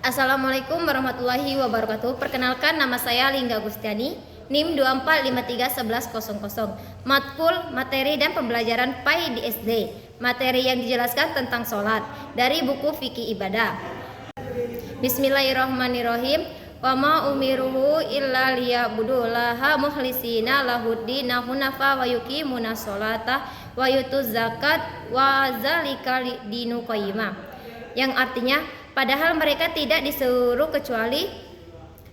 Assalamualaikum warahmatullahi wabarakatuh. Perkenalkan, nama saya Lingga Gustiani, NIM 24531100. Matkul, materi dan pembelajaran PAI di SD. Materi yang dijelaskan tentang sholat dari buku Fikih Ibadah. Bismillahirrahmanirrahim. Wa ma umiruhu illa liya'budullaha mukhlisina lahuddina hunafa wa yuqimuna sholata wa yutuz zakat wa zalika dinu qayyimah. Yang artinya, padahal mereka tidak disuruh kecuali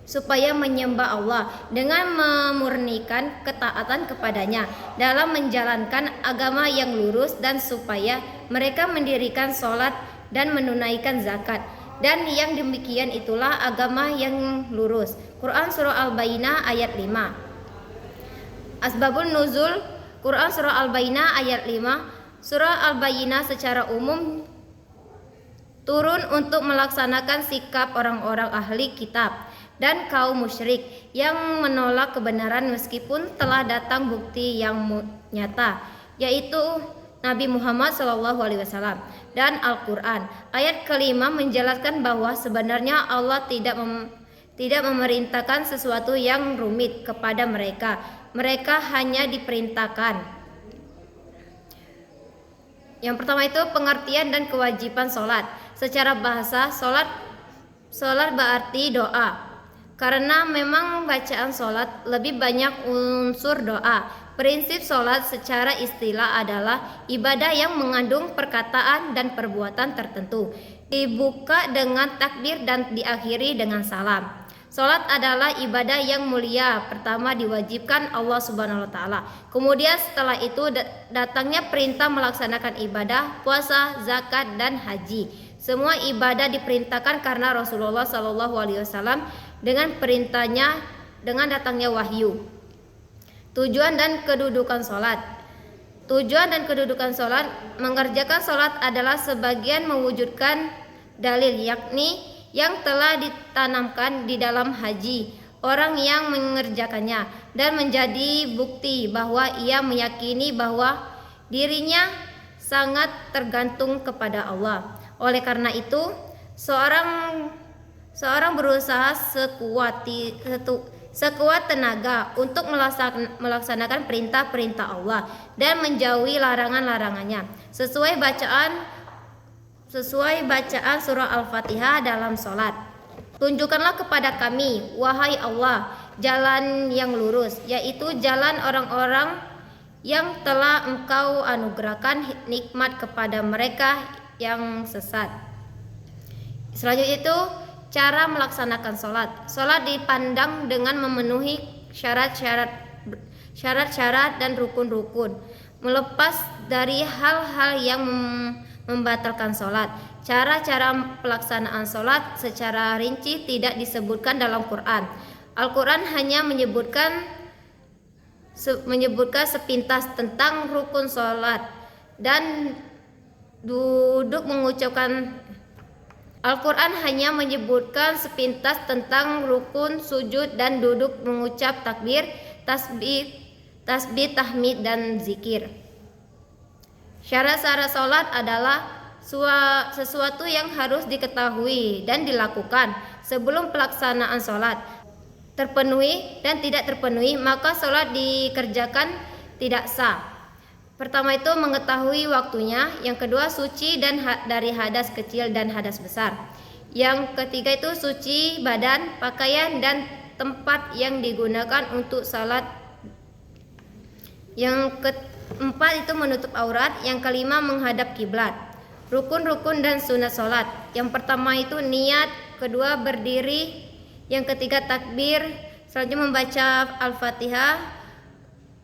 supaya menyembah Allah dengan memurnikan ketaatan kepadanya dalam menjalankan agama yang lurus, dan supaya mereka mendirikan sholat dan menunaikan zakat, dan yang demikian itulah agama yang lurus. Quran Surah Al-Bayyinah ayat 5. Asbabun Nuzul Quran Surah Al-Bayyinah ayat 5. Surah Al-Bayyinah secara umum turun untuk melaksanakan sikap orang-orang ahli kitab dan kaum musyrik yang menolak kebenaran meskipun telah datang bukti yang nyata, yaitu Nabi Muhammad SAW dan Al-Quran. Ayat kelima menjelaskan bahwa sebenarnya Allah tidak memerintahkan sesuatu yang rumit kepada mereka. Mereka hanya diperintahkan. Yang pertama itu pengertian dan kewajiban sholat. Secara bahasa, sholat berarti doa. Karena memang bacaan sholat lebih banyak unsur doa. Prinsip sholat secara istilah adalah ibadah yang mengandung perkataan dan perbuatan tertentu, dibuka dengan takbir dan diakhiri dengan salam. Sholat adalah ibadah yang mulia. Pertama diwajibkan Allah Subhanahu wa Ta'ala. Kemudian setelah itu datangnya perintah melaksanakan ibadah, puasa, zakat, dan haji. Semua ibadah diperintahkan karena Rasulullah SAW dengan perintahnya, dengan datangnya wahyu. Tujuan dan kedudukan sholat. Tujuan dan kedudukan sholat. Mengerjakan sholat adalah sebagian mewujudkan dalil, yakni yang telah ditanamkan di dalam haji orang yang mengerjakannya, dan menjadi bukti bahwa ia meyakini bahwa dirinya sangat tergantung kepada Allah. Oleh karena itu, seorang berusaha sekuat tenaga untuk melaksanakan perintah-perintah Allah dan menjauhi larangan-larangannya sesuai bacaan surah Al-Fatihah dalam sholat. Tunjukkanlah kepada kami, wahai Allah, jalan yang lurus, yaitu jalan orang-orang yang telah Engkau anugerahkan nikmat kepada mereka yang sesat. Selanjutnya itu cara melaksanakan sholat. Sholat dipandang dengan memenuhi syarat-syarat dan rukun-rukun, melepas dari hal-hal yang membatalkan sholat. Cara-cara pelaksanaan sholat secara rinci tidak disebutkan dalam Quran. Al-Quran hanya menyebutkan sepintas tentang rukun sholat dan duduk mengucapkan. Al-Quran hanya menyebutkan sepintas tentang rukun, sujud, dan duduk mengucap takbir, tasbih, tahmid, dan zikir. Syarat-syarat sholat adalah sesuatu yang harus diketahui dan dilakukan sebelum pelaksanaan sholat. Terpenuhi dan tidak terpenuhi, maka sholat dikerjakan tidak sah. Pertama itu mengetahui waktunya, yang kedua suci dan dari hadas kecil dan hadas besar. Yang ketiga itu suci badan, pakaian, dan tempat yang digunakan untuk salat. Yang keempat itu menutup aurat. Yang kelima menghadap kiblat. Rukun-rukun dan sunat salat. Yang pertama itu niat, kedua berdiri, yang ketiga takbir, selanjutnya membaca Al-Fatihah,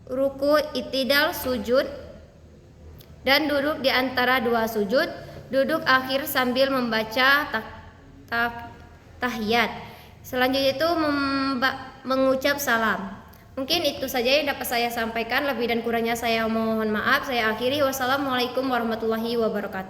ruku, itidal, sujud, dan duduk di antara dua sujud, duduk akhir sambil membaca tahiyat. Selanjutnya itu mengucap salam. Mungkin itu saja yang dapat saya sampaikan. Lebih dan kurangnya saya mohon maaf. Saya akhiri. Wassalamualaikum warahmatullahi wabarakatuh.